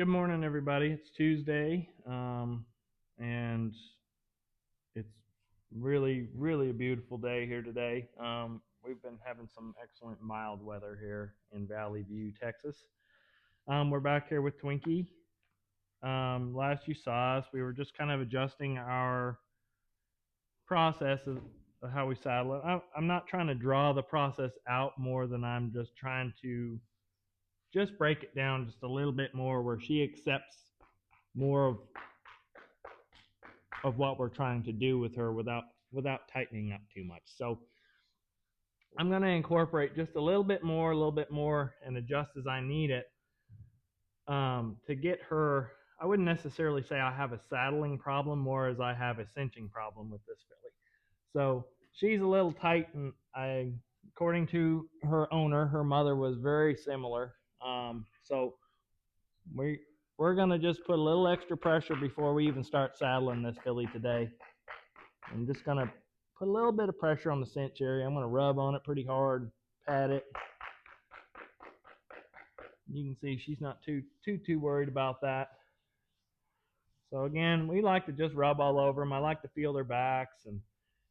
Good morning, everybody. It's Tuesday, and it's really a beautiful day here today. We've been having some excellent mild weather here in Valley View, Texas. We're back here with Twinkie. Last you saw us, we were just kind of adjusting our process of how we saddle it. I'm not trying to draw the process out more than I'm just trying to just break it down just a little bit more where she accepts more of what we're trying to do with her without tightening up too much. So I'm going to incorporate just a little bit more, and adjust as I need it to get her. I wouldn't necessarily say I have a saddling problem, more as I have a cinching problem with this filly. So she's a little tight, and according to her owner, her mother was very similar. So we're going to just put a little extra pressure before we even start saddling this filly today. I'm just going to put a little bit of pressure on the cinch area. I'm going to rub on it pretty hard, pat it. You can see she's not too worried about that. So again, we like to just rub all over them. I like to feel their backs and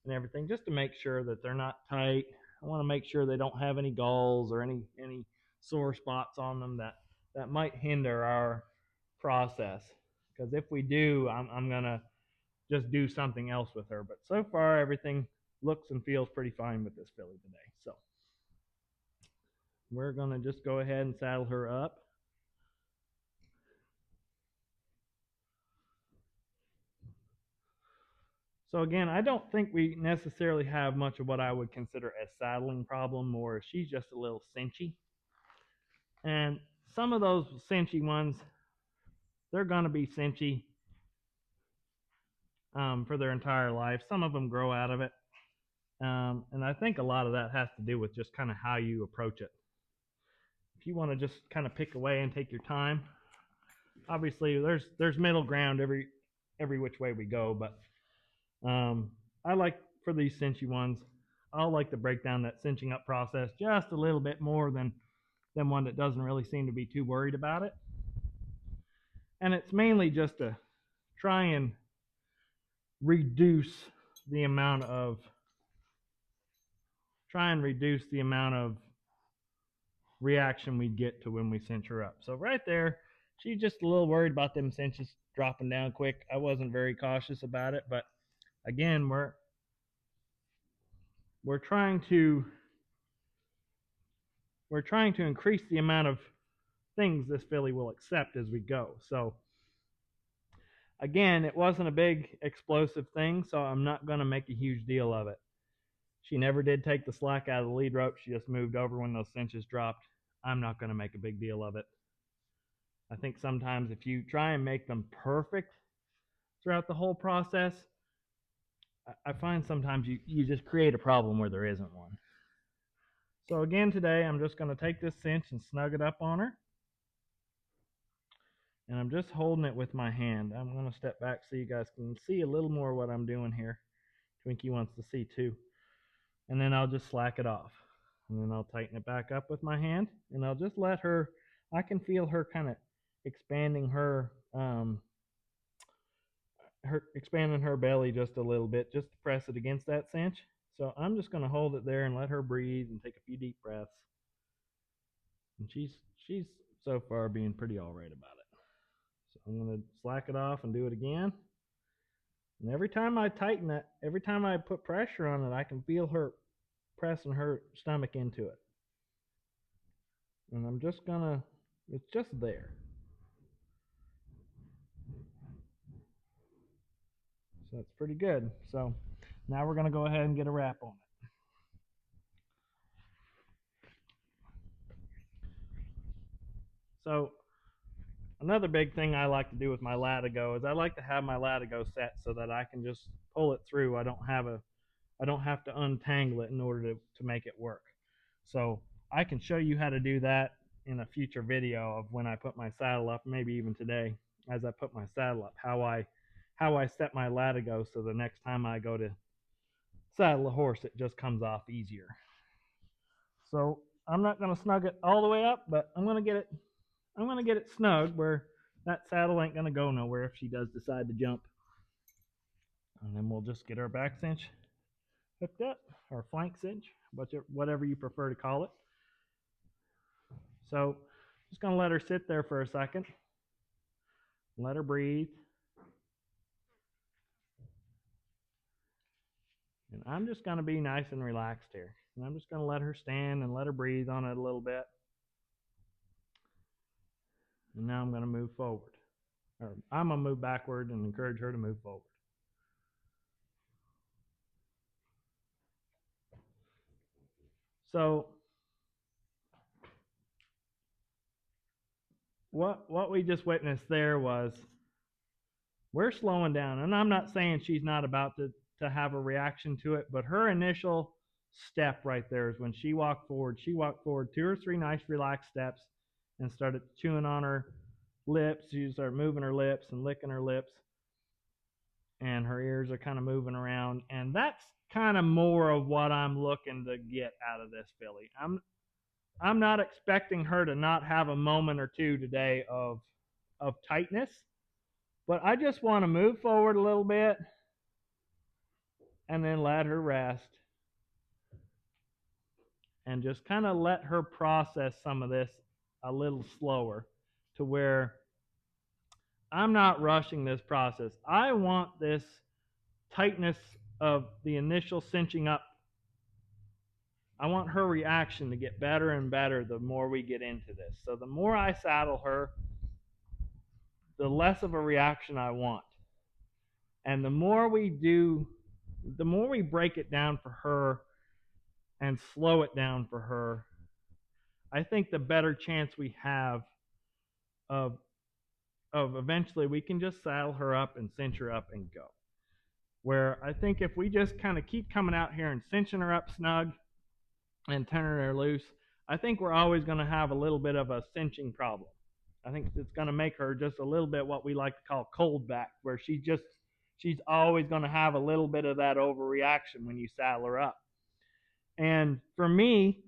everything just to make sure that they're not tight. I want to make sure they don't have any galls or any sore spots on them that might hinder our process. Because if we do, I'm going to just do something else with her. But so far, everything looks and feels pretty fine with this filly today. So we're going to just go ahead and saddle her up. So again, I don't think we necessarily have much of what I would consider a saddling problem, or she's just a little cinchy. And some of those cinchy ones, they're going to be cinchy for their entire life. Some of them grow out of it. And I think a lot of that has to do with just kind of how you approach it. If you want to just kind of pick away and take your time, obviously there's middle ground every which way we go. But I like, for these cinchy ones, I like to break down that cinching up process just a little bit more than one that doesn't really seem to be too worried about it. And it's mainly just to try and reduce the amount of reaction we get to when we cinch her up. So right there, she's just a little worried about them cinches dropping down quick. I wasn't very cautious about it, but again, we're trying to increase the amount of things this filly will accept as we go. So again, it wasn't a big explosive thing, so I'm not going to make a huge deal of it. She never did take the slack out of the lead rope. She just moved over when those cinches dropped. I'm not going to make a big deal of it. I think sometimes if you try and make them perfect throughout the whole process, I find sometimes you just create a problem where there isn't one. So again, today I'm just going to take this cinch and snug it up on her. And I'm just holding it with my hand. I'm going to step back so you guys can see a little more what I'm doing here. Twinkie wants to see too. And then I'll just slack it off. And then I'll tighten it back up with my hand. And I'll just let her, I can feel her kind of expanding her expanding her belly just a little bit, just to press it against that cinch. So I'm just going to hold it there and let her breathe and take a few deep breaths. And she's so far being pretty all right about it. So I'm going to slack it off and do it again. And every time I tighten it, every time I put pressure on it, I can feel her pressing her stomach into it. And I'm just going to, it's just there. So that's pretty good. So now we're going to go ahead and get a wrap on it. So another big thing I like to do with my latigo is I like to have my latigo set so that I can just pull it through. I don't have to untangle it in order to make it work. So I can show you how to do that in a future video of when I put my saddle up, maybe even today as I put my saddle up, how I set my latigo so the next time I go to saddle a horse, it just comes off easier. So I'm not going to snug it all the way up, but I'm going to get it snug where that saddle ain't gonna go nowhere if she does decide to jump. And then we'll just get our back cinch hooked up, or flank cinch, whatever you prefer to call it. So just gonna let her sit there for a second. Let her breathe. And I'm just gonna be nice and relaxed here. And I'm just gonna let her stand and let her breathe on it a little bit. And now I'm gonna move forward. Or I'm gonna move backward and encourage her to move forward. So what we just witnessed there was we're slowing down. And I'm not saying she's not about to have a reaction to it, but her initial step right there is when she walked forward. She walked forward 2 or 3 nice relaxed steps and started chewing on her lips. She started moving her lips and licking her lips. And her ears are kind of moving around. And that's kind of more of what I'm looking to get out of this filly. I'm not expecting her to not have a moment or two today of tightness, but I just want to move forward a little bit and then let her rest and just kind of let her process some of this a little slower, to where I'm not rushing this process. I want this tightness of the initial cinching up. I want her reaction to get better and better the more we get into this. So the more I saddle her, the less of a reaction I want. And the more we do, the more we break it down for her and slow it down for her, I think the better chance we have of eventually we can just saddle her up and cinch her up and go. Where I think if we just kind of keep coming out here and cinching her up snug and turning her loose, I think we're always going to have a little bit of a cinching problem. I think it's going to make her just a little bit what we like to call cold back, where she's always going to have a little bit of that overreaction when you saddle her up. And for me,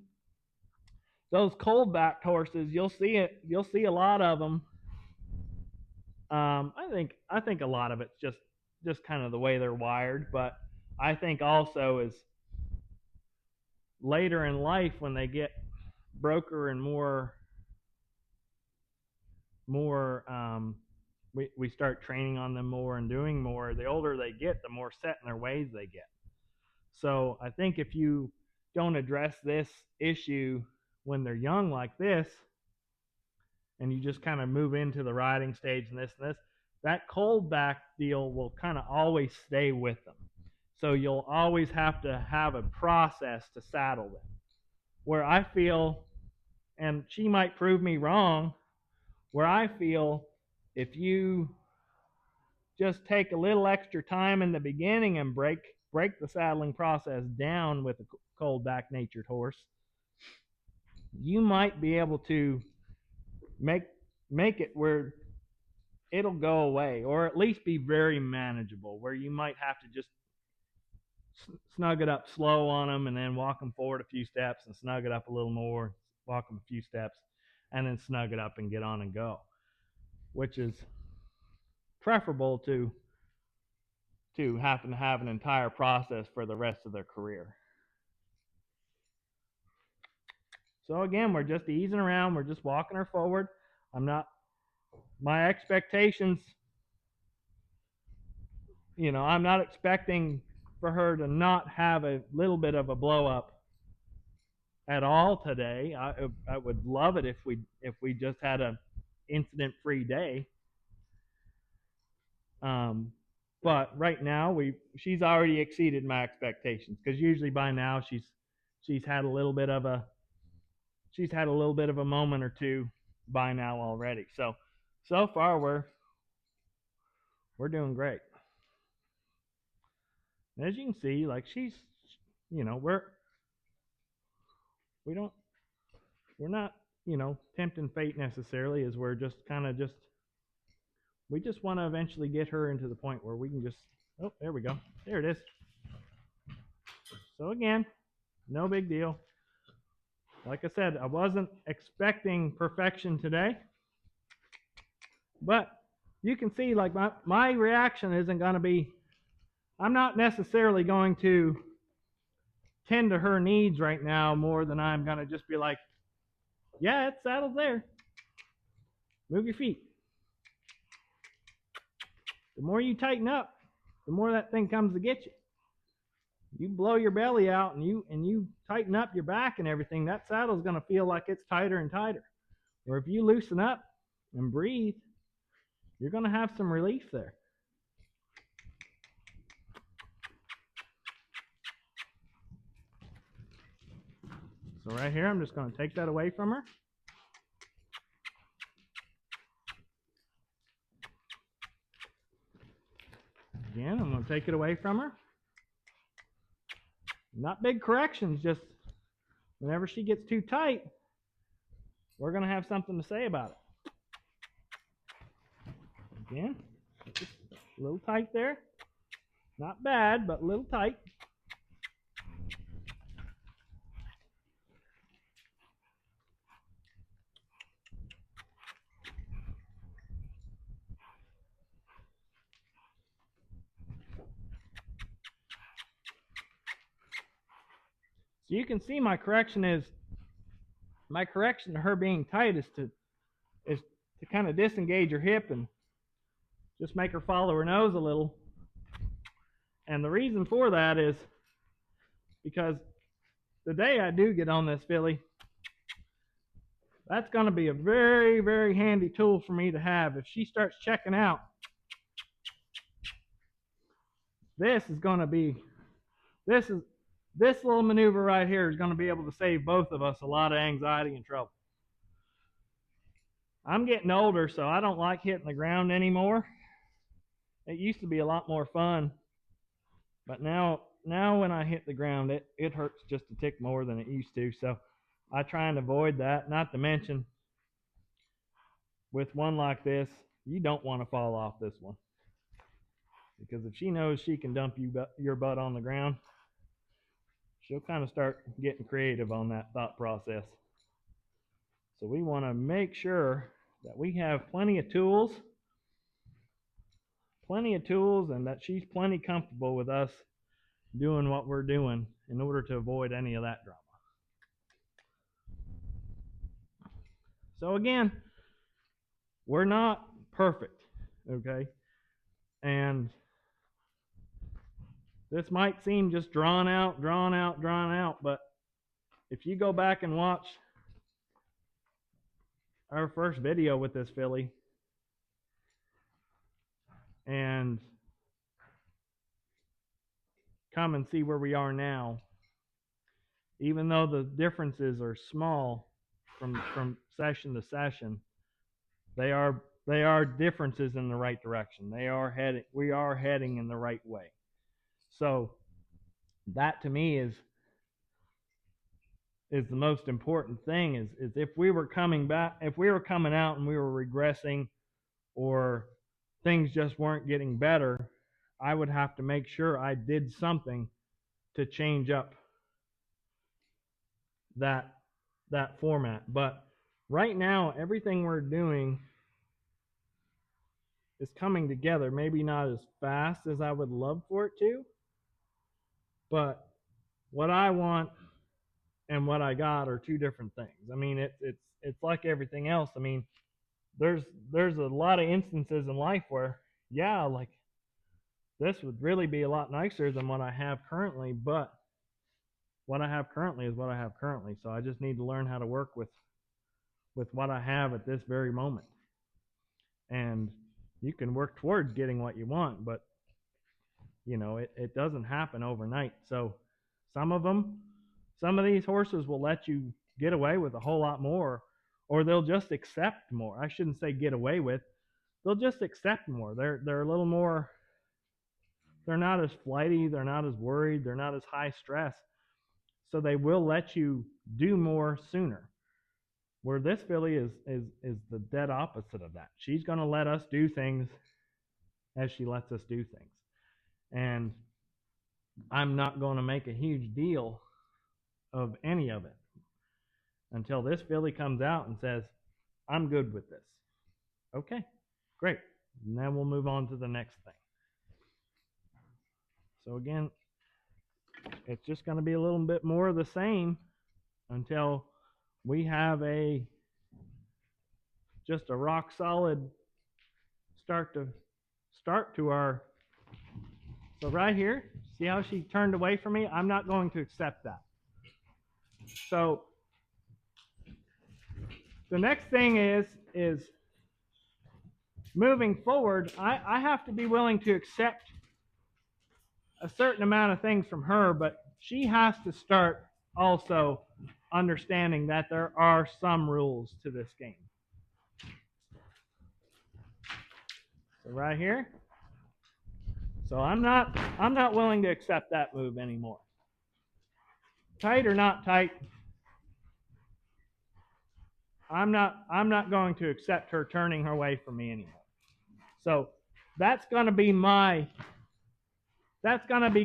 those cold backed horses, you'll see a lot of them. I think a lot of it's just kind of the way they're wired, but I think also is later in life when they get broker and more we start training on them more and doing more. The older they get, the more set in their ways they get. So I think if you don't address this issue when they're young like this, and you just kind of move into the riding stage and this, that cold back deal will kind of always stay with them. So you'll always have to have a process to saddle them. Where I feel, and she might prove me wrong, where I feel if you just take a little extra time in the beginning and break the saddling process down with a cold back natured horse, you might be able to make it where it'll go away, or at least be very manageable, where you might have to just snug it up slow on them and then walk them forward a few steps and snug it up a little more, walk them a few steps, and then snug it up and get on and go, which is preferable to happen to have an entire process for the rest of their career. So again, we're just easing around. We're just walking her forward. My expectations, I'm not expecting for her to not have a little bit of a blow up at all today. I would love it if we just had a incident-free day. But right now she's already exceeded my expectations, because usually by now she's had a little bit of a moment or two by now already. So far we're doing great. And as you can see, like she's, we're not, tempting fate necessarily, as we're just kind of we just want to eventually get her into the point where we can just, oh, there we go. There it is. So again, no big deal. Like I said, I wasn't expecting perfection today. But you can see, like, my reaction isn't going to be, I'm not necessarily going to tend to her needs right now more than I'm going to just be like, yeah, it's saddle's there. Move your feet. The more you tighten up, the more that thing comes to get you. You blow your belly out and you tighten up your back and everything, that saddle's going to feel like it's tighter and tighter. Or if you loosen up and breathe, you're going to have some relief there. So right here, I'm just going to take that away from her. Again, I'm going to take it away from her. Not big corrections, just whenever she gets too tight, we're going to have something to say about it. Again, just a little tight there. Not bad, but a little tight. So you can see my correction to her being tight is to kind of disengage her hip and just make her follow her nose a little. And the reason for that is because the day I do get on this filly, that's going to be a very, very handy tool for me to have. If she starts checking out, this little maneuver right here is going to be able to save both of us a lot of anxiety and trouble. I'm getting older, so I don't like hitting the ground anymore. It used to be a lot more fun, but now when I hit the ground, it hurts just a tick more than it used to. So I try and avoid that. Not to mention, with one like this, you don't want to fall off this one, because if she knows she can dump your butt on the ground, she'll kind of start getting creative on that thought process. So we want to make sure that we have plenty of tools, and that she's plenty comfortable with us doing what we're doing in order to avoid any of that drama. So again, we're not perfect, okay? And this might seem just drawn out, but if you go back and watch our first video with this filly and come and see where we are now, even though the differences are small from session to session, they are differences in the right direction. We are heading in the right way. So that to me is the most important thing, is if we were coming out and we were regressing, or things just weren't getting better, I would have to make sure I did something to change up that format. But right now, everything we're doing is coming together. Maybe not as fast as I would love for it to, but what I want and what I got are two different things. I mean, it's like everything else. I mean, there's a lot of instances in life where, yeah, like, this would really be a lot nicer than what I have currently, but what I have currently is what I have currently. So I just need to learn how to work with what I have at this very moment. And you can work towards getting what you want, but it doesn't happen overnight. So some of these horses will let you get away with a whole lot more, or they'll just accept more. I shouldn't say get away with. They'll just accept more. They're a little more, they're not as flighty, they're not as worried, they're not as high stress. So they will let you do more sooner. Where this filly is the dead opposite of that. She's going to let us do things as she lets us do things. And I'm not going to make a huge deal of any of it until this filly comes out and says, I'm good with this. Okay, Great. And then we'll move on to the next thing. So again, it's just going to be a little bit more of the same until we have just a rock solid start to our. So right here, see how she turned away from me? I'm not going to accept that. So the next thing is moving forward, I have to be willing to accept a certain amount of things from her, but she has to start also understanding that there are some rules to this game. So right here. So I'm not willing to accept that move anymore. Tight or not tight, I'm not going to accept her turning her away from me anymore. So that's going to be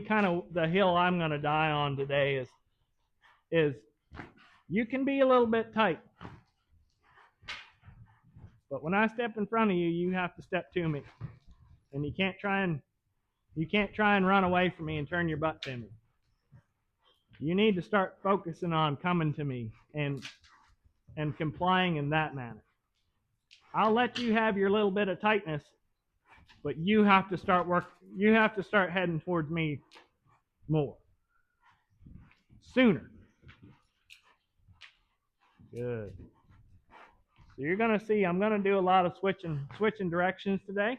kind of the hill I'm going to die on today is you can be a little bit tight. But when I step in front of you, you have to step to me. And you can't try and run away from me and turn your butt to me. You need to start focusing on coming to me and complying in that manner. I'll let you have your little bit of tightness, but you have to start heading towards me more. Sooner. Good. So you're going to see I'm going to do a lot of switching directions today,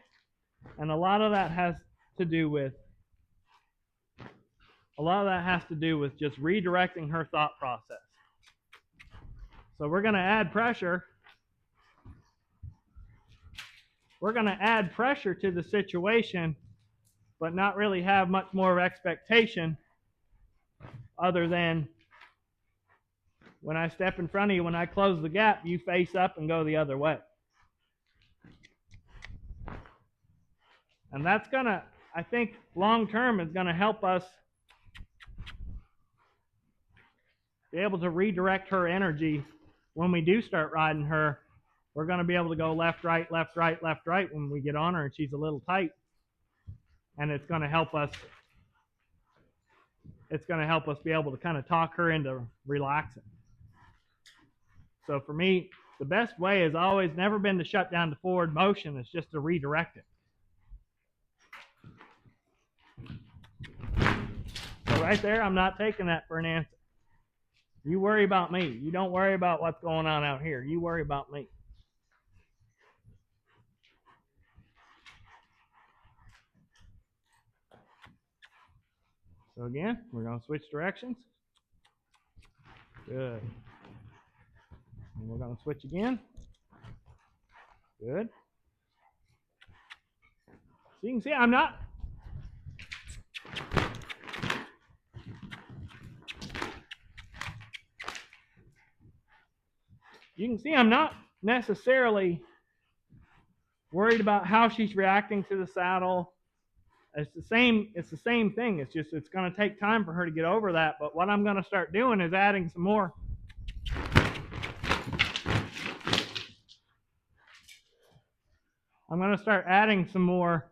and a lot of that has to do with just redirecting her thought process. So we're going to add pressure. We're going to add pressure to the situation, but not really have much more expectation other than when I step in front of you, when I close the gap, you face up and go the other way. And that's going to, I think, long term is going to help us be able to redirect her energy when we do start riding her. We're going to be able to go left, right, left, right, left, right when we get on her and she's a little tight. And it's going to help us be able to kind of talk her into relaxing. So for me, the best way has always never been to shut down the forward motion. It's just to redirect it. So right there, I'm not taking that for an answer. You worry about me. You don't worry about what's going on out here. You worry about me. So again, we're going to switch directions. Good. And we're going to switch again. Good. So you can see I'm not... You can see I'm not necessarily worried about how she's reacting to the saddle. It's the same thing. It's just it's going to take time for her to get over that. But what I'm going to start doing is adding some more. I'm going to start adding some more.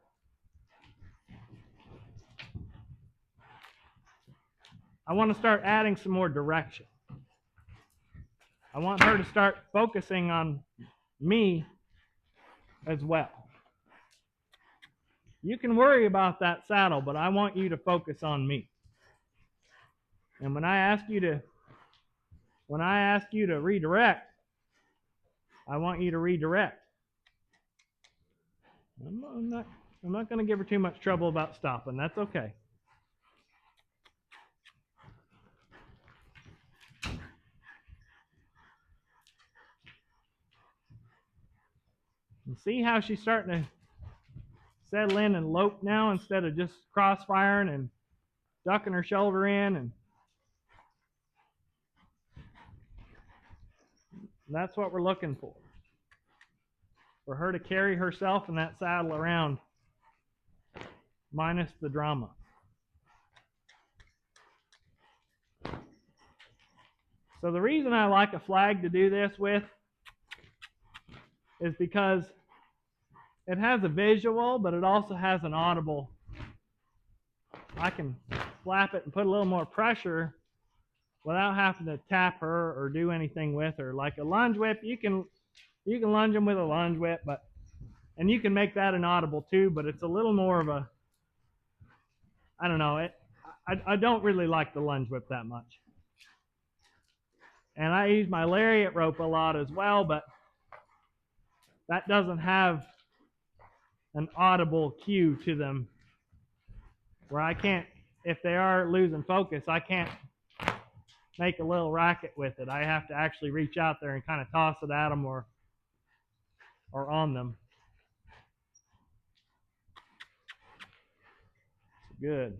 I want to start adding some more direction. I want her to start focusing on me as well. You can worry about that saddle, but I want you to focus on me. And when I ask you to redirect, I want you to redirect. I'm not going to give her too much trouble about stopping. That's okay. And see how she's starting to settle in and lope now instead of just crossfiring and ducking her shoulder in. And that's what we're looking for. For her to carry herself in that saddle around minus the drama. So the reason I like a flag to do this with is because it has a visual, but it also has an audible. I can flap it and put a little more pressure without having to tap her or do anything with her. Like a lunge whip, you can lunge them with a lunge whip, and you can make that an audible too, but it's a little more of a, I don't know, I don't really like the lunge whip that much. And I use my lariat rope a lot as well, but that doesn't have an audible cue to them where I can't, if they are losing focus, I can't make a little racket with it. I have to actually reach out there and kind of toss it at them or on them. Good.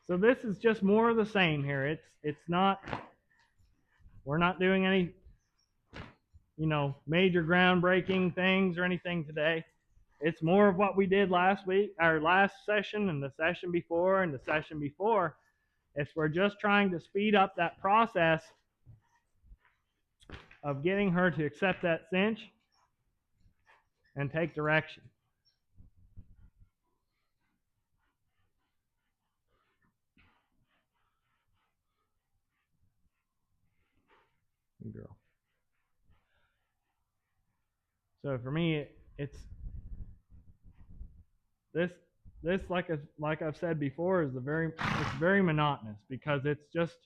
So this is just more of the same here. It's not, we're not doing any, major groundbreaking things or anything today. It's more of what we did last week, our last session and the session before and the session before. We're just trying to speed up that process of getting her to accept that cinch and take direction. Good girl. So for me, it's this like I've said before is it's very monotonous because it's just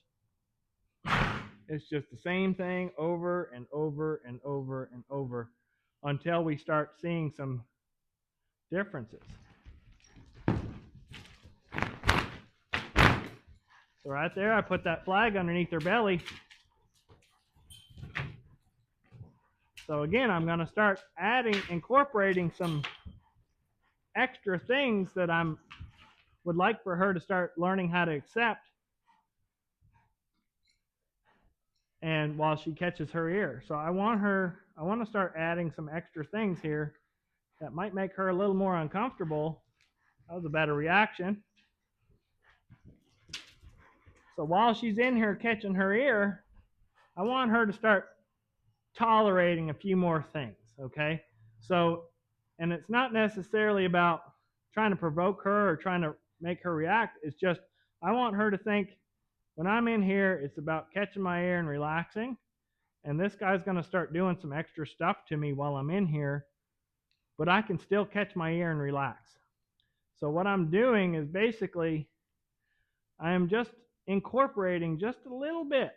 the same thing over and over and over and over until we start seeing some differences. So right there, I put that flag underneath her belly. So again, I'm going to start incorporating some extra things that would like for her to start learning how to accept. And while she catches her ear. So I want to start adding some extra things here that might make her a little more uncomfortable. That was a better reaction. So while she's in here catching her ear, I want her to start tolerating a few more things, okay? So, and it's not necessarily about trying to provoke her or trying to make her react. It's just, I want her to think, when I'm in here, it's about catching my ear and relaxing. And this guy's going to start doing some extra stuff to me while I'm in here, but I can still catch my ear and relax. So what I'm doing is basically, I am just incorporating just a little bit,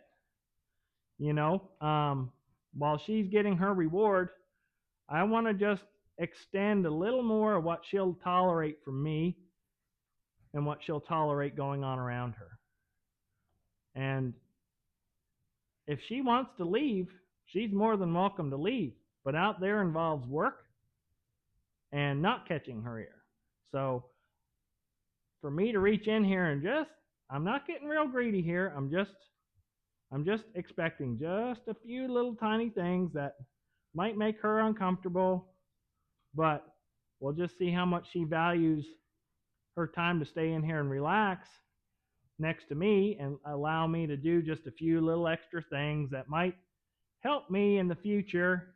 while she's getting her reward, I want to just extend a little more of what she'll tolerate from me and what she'll tolerate going on around her. And if she wants to leave, she's more than welcome to leave. But out there involves work and not catching her ear. So for me to reach in here and I'm not getting real greedy here. I'm just expecting just a few little tiny things that might make her uncomfortable, but we'll just see how much she values her time to stay in here and relax next to me and allow me to do just a few little extra things that might help me in the future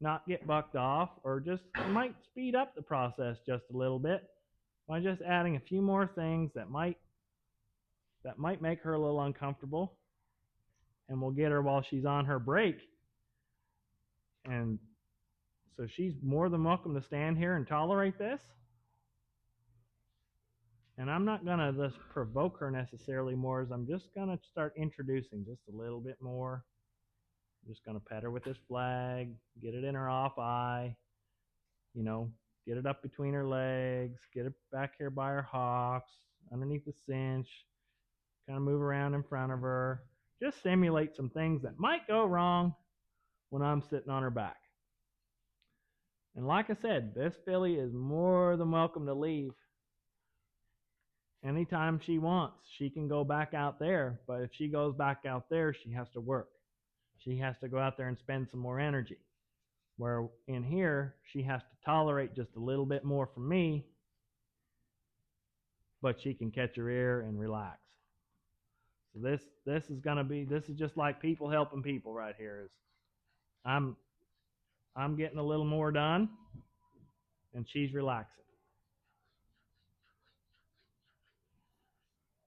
not get bucked off, or just might speed up the process just a little bit by just adding a few more things that might make her a little uncomfortable, and we'll get her while she's on her break. And so she's more than welcome to stand here and tolerate this. And I'm not going to just provoke her necessarily more, as I'm just going to start introducing just a little bit more. I'm just going to pet her with this flag, get it in her off eye, get it up between her legs, get it back here by her hocks, underneath the cinch, kind of move around in front of her. Just simulate some things that might go wrong when I'm sitting on her back. And like I said, this filly is more than welcome to leave anytime she wants. She can go back out there, but if she goes back out there, she has to work. She has to go out there and spend some more energy. Where in here, she has to tolerate just a little bit more from me but she can catch her ear and relax. So this is just like people helping people right here. Is I'm getting a little more done, and she's relaxing.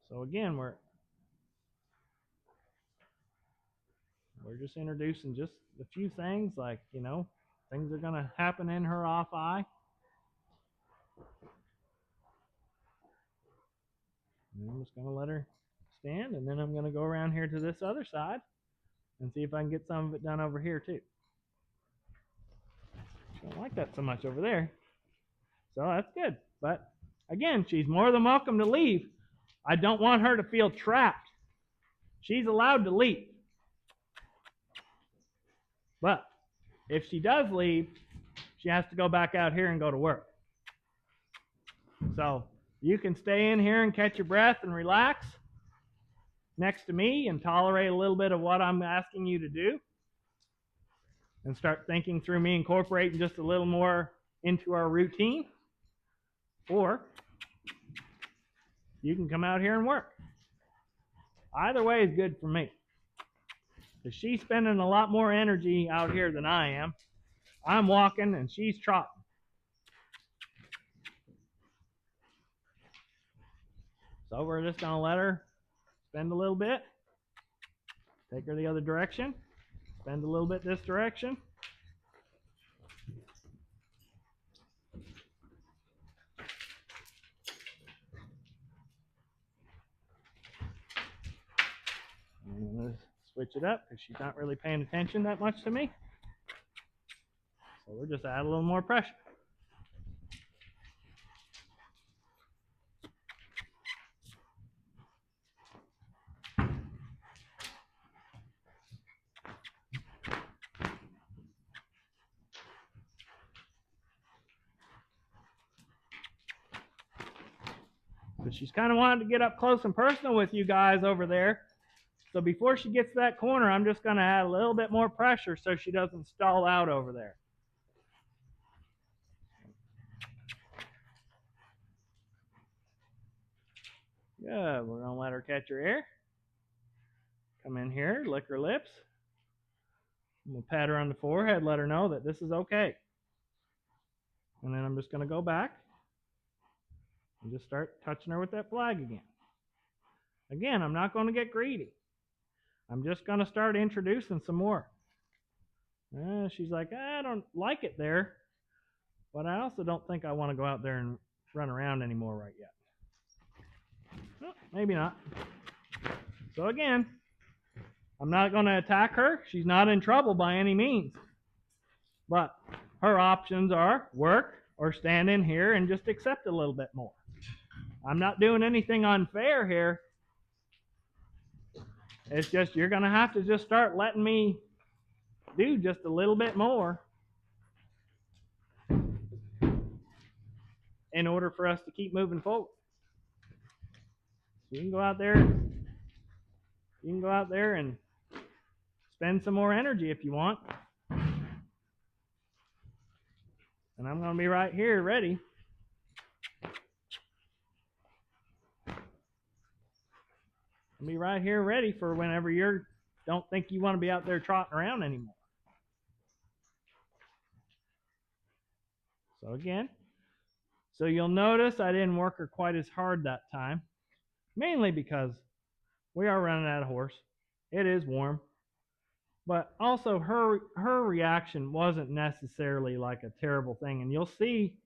So again, we're just introducing just a few things, like, things are going to happen in her off eye. And I'm just going to let her stand, and then I'm going to go around here to this other side and see if I can get some of it done over here too. I don't like that so much over there. So that's good. But again, she's more than welcome to leave. I don't want her to feel trapped. She's allowed to leave. But if she does leave, she has to go back out here and go to work. So you can stay in here and catch your breath and relax next to me and tolerate a little bit of what I'm asking you to do, and start thinking through me incorporating just a little more into our routine. Or you can come out here and work. Either way is good for me, because she's spending a lot more energy out here than I am. I'm walking and she's trotting. So we're just going to let her spend a little bit, take her the other direction, spend a little bit this direction. I'm going to switch it up because she's not really paying attention that much to me. So we'll just add a little more pressure. But she's kind of wanting to get up close and personal with you guys over there. So before she gets to that corner, I'm just going to add a little bit more pressure so she doesn't stall out over there. Good. We're going to let her catch her ear. Come in here, lick her lips. I'm going to pat her on the forehead, let her know that this is okay. And then I'm just going to go back and just start touching her with that flag again. Again, I'm not going to get greedy. I'm just going to start introducing some more. She's like, I don't like it there, but I also don't think I want to go out there and run around anymore right yet. Well, maybe not. So again, I'm not going to attack her. She's not in trouble by any means. But her options are work or stand in here and just accept a little bit more. I'm not doing anything unfair here. It's just you're going to have to just start letting me do just a little bit more in order for us to keep moving forward. So you can go out there and spend some more energy if you want. And I'm going to be right here ready. I'll be right here ready for whenever you don't think you want to be out there trotting around anymore. So again, so you'll notice I didn't work her quite as hard that time, mainly because we are running out of horse. It is warm. But also her reaction wasn't necessarily like a terrible thing. And you'll see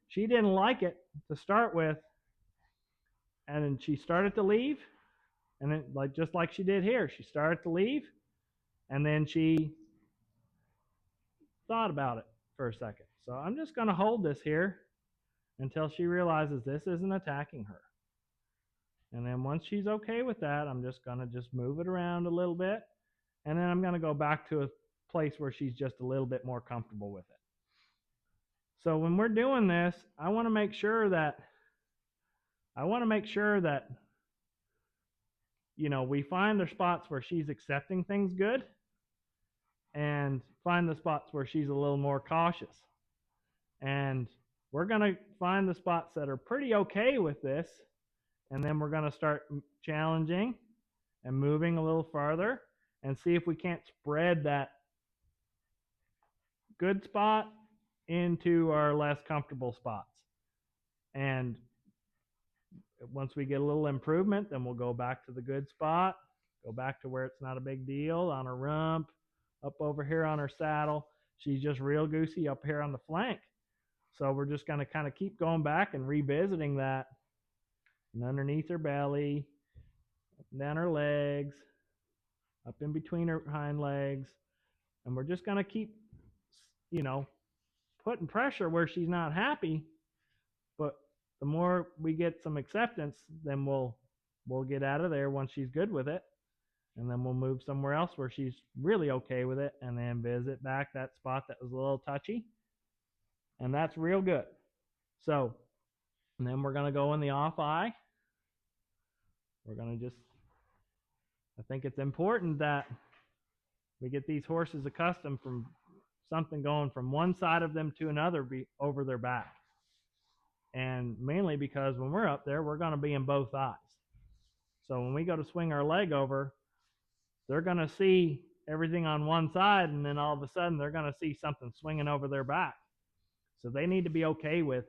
she didn't like it to start with. And then she started to leave. And then, just like she did here, she started to leave. And then she thought about it for a second. So I'm just going to hold this here until she realizes this isn't attacking her. And then once she's okay with that, I'm just going to just move it around a little bit. And then I'm going to go back to a place where she's just a little bit more comfortable with it. So when we're doing this, I want to make sure that we find the spots where she's accepting things good and find the spots where she's a little more cautious. And we're going to find the spots that are pretty okay with this And then we're going to start challenging and moving a little farther and see if we can't spread that good spot into our less comfortable spots. And once we get a little improvement, then we'll go back to the good spot, go back to where it's not a big deal on her rump, up over here on her saddle. She's just real goosey up here on the flank. So we're just going to kind of keep going back and revisiting that. And underneath her belly, up and down her legs, up in between her hind legs. And we're just going to keep, putting pressure where she's not happy. But the more we get some acceptance, then we'll get out of there once she's good with it. And then we'll move somewhere else where she's really okay with it, and then visit back that spot that was a little touchy. And that's real good. So, and then we're going to go in the off eye. We're going to I think it's important that we get these horses accustomed from something going from one side of them to another over their back. And mainly because when we're up there, we're going to be in both eyes. So when we go to swing our leg over, they're going to see everything on one side, and then all of a sudden they're going to see something swinging over their back. So they need to be okay with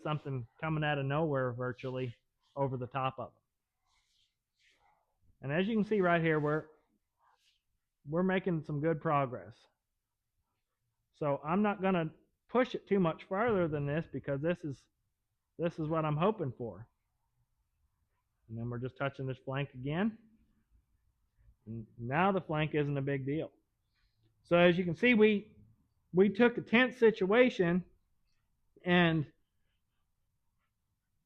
something coming out of nowhere virtually over the top of them. And as you can see right here, we're making some good progress. So I'm not going to push it too much farther than this, because this is what I'm hoping for. And then we're just touching this flank again. And now the flank isn't a big deal. So as you can see, we took a tense situation, and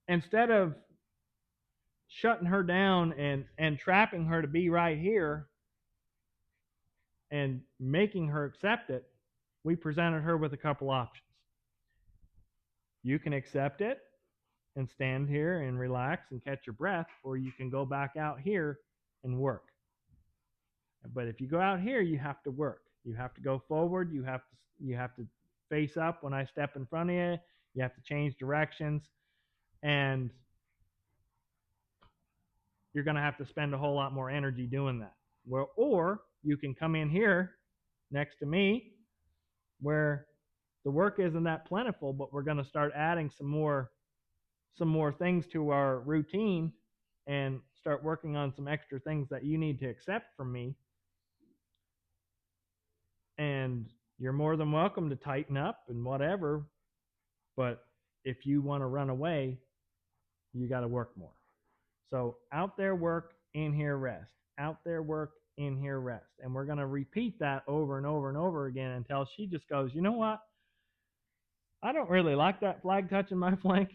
instead of shutting her down and trapping her to be right here and making her accept it, we presented her with a couple options. You can accept it and stand here and relax and catch your breath, or you can go back out here and work. But if you go out here, you have to work. You have to go forward. You have to face up when I step in front of you. You have to change directions, and you're going to have to spend a whole lot more energy doing that. Well, or you can come in here next to me where the work isn't that plentiful, but we're going to start adding some more things to our routine and start working on some extra things that you need to accept from me. And you're more than welcome to tighten up and whatever, but if you want to run away, you got to work more. So out there work, in here rest. Out there work, in here rest. And we're going to repeat that over and over and over again until she just goes, you know what? I don't really like that flag touching my flank,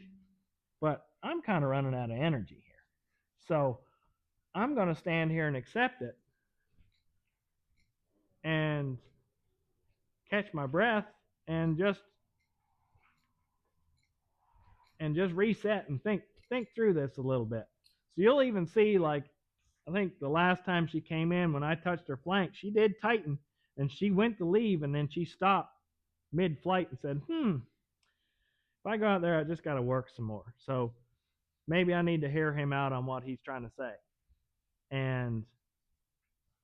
but I'm kind of running out of energy here. So I'm going to stand here and accept it and catch my breath and just reset and think through this a little bit. So you'll even see, like, I think the last time she came in, when I touched her flank, she did tighten, and she went to leave, and then she stopped mid-flight and said, if I go out there, I just got to work some more. So maybe I need to hear him out on what he's trying to say. And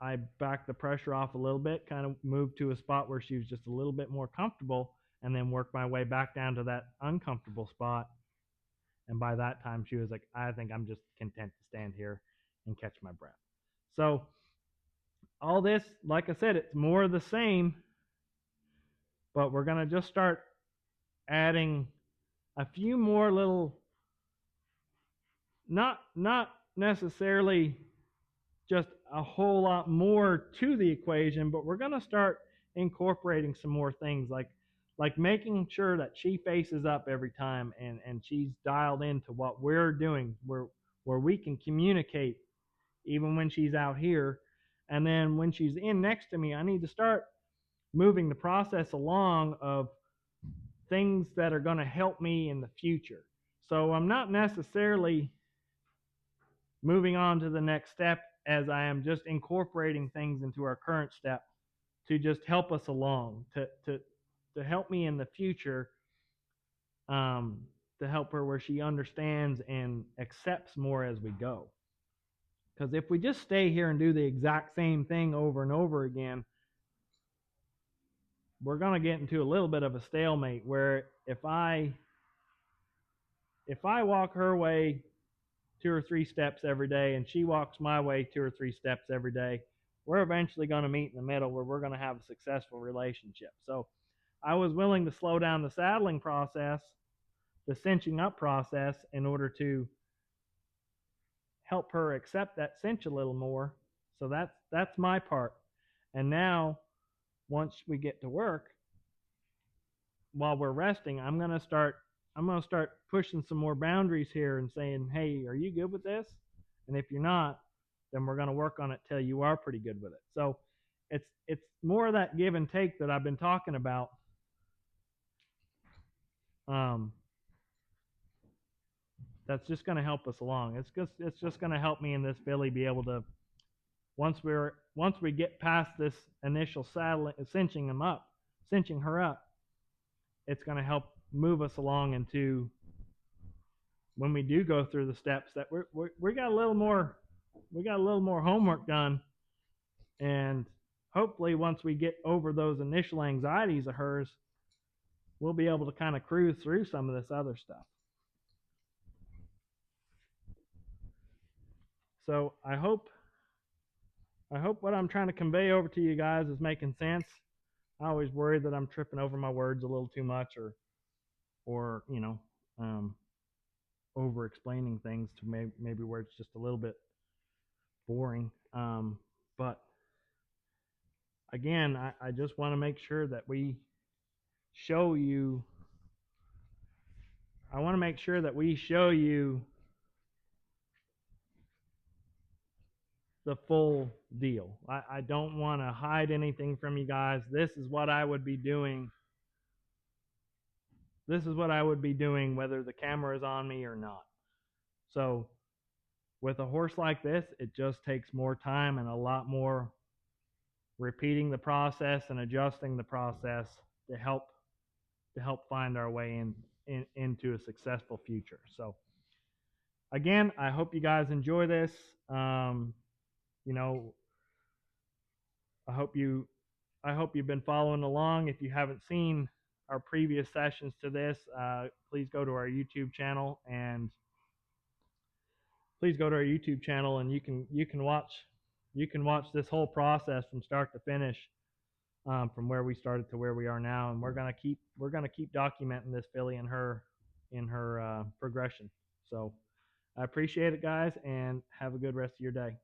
I backed the pressure off a little bit, kind of moved to a spot where she was just a little bit more comfortable, and then worked my way back down to that uncomfortable spot. And by that time, she was like, I think I'm just content to stand here and catch my breath. So all this, like I said, it's more of the same, but we're going to just start adding a few more little, not necessarily just a whole lot more to the equation, but we're going to start incorporating some more things, like making sure that she faces up every time and she's dialed into what we're doing, where we can communicate even when she's out here. And then when she's in next to me, I need to start moving the process along of things that are going to help me in the future. So I'm not necessarily moving on to the next step, as I am just incorporating things into our current step to just help us along, to help me in the future, to help her where she understands and accepts more as we go. Because if we just stay here and do the exact same thing over and over again, we're going to get into a little bit of a stalemate where if I walk her way 2 or 3 steps every day and she walks my way 2 or 3 steps every day, we're eventually going to meet in the middle where we're going to have a successful relationship. So I was willing to slow down the saddling process, the cinching up process, in order to help her accept that cinch a little more. So that's my part. And now, once we get to work, while we're resting, I'm gonna start pushing some more boundaries here and saying, hey, are you good with this? And if you're not, then we're gonna work on it till you are pretty good with it. So it's more of that give and take that I've been talking about. That's just going to help us along. It's just going to help me and this filly be able to, once we get past this initial cinching her up, it's going to help move us along into when we do go through the steps that we got a little more homework done, and hopefully once we get over those initial anxieties of hers, we'll be able to kind of cruise through some of this other stuff. So I hope what I'm trying to convey over to you guys is making sense. I always worry that I'm tripping over my words a little too much, or over explaining things to maybe where it's just a little bit boring. But again, I just want to make sure that we show you. I want to make sure that we show you the full deal. I don't want to hide anything from you guys. This is what I would be doing. This is what I would be doing whether the camera is on me or not. So with a horse like this, it just takes more time and a lot more repeating the process and adjusting the process to help find our way into a successful future. So again, I hope you guys enjoy this. I hope you've been following along. If you haven't seen our previous sessions to this, please go to our YouTube channel and you can watch this whole process from start to finish, from where we started to where we are now, and we're gonna keep documenting this filly in her progression. So I appreciate it, guys, and have a good rest of your day.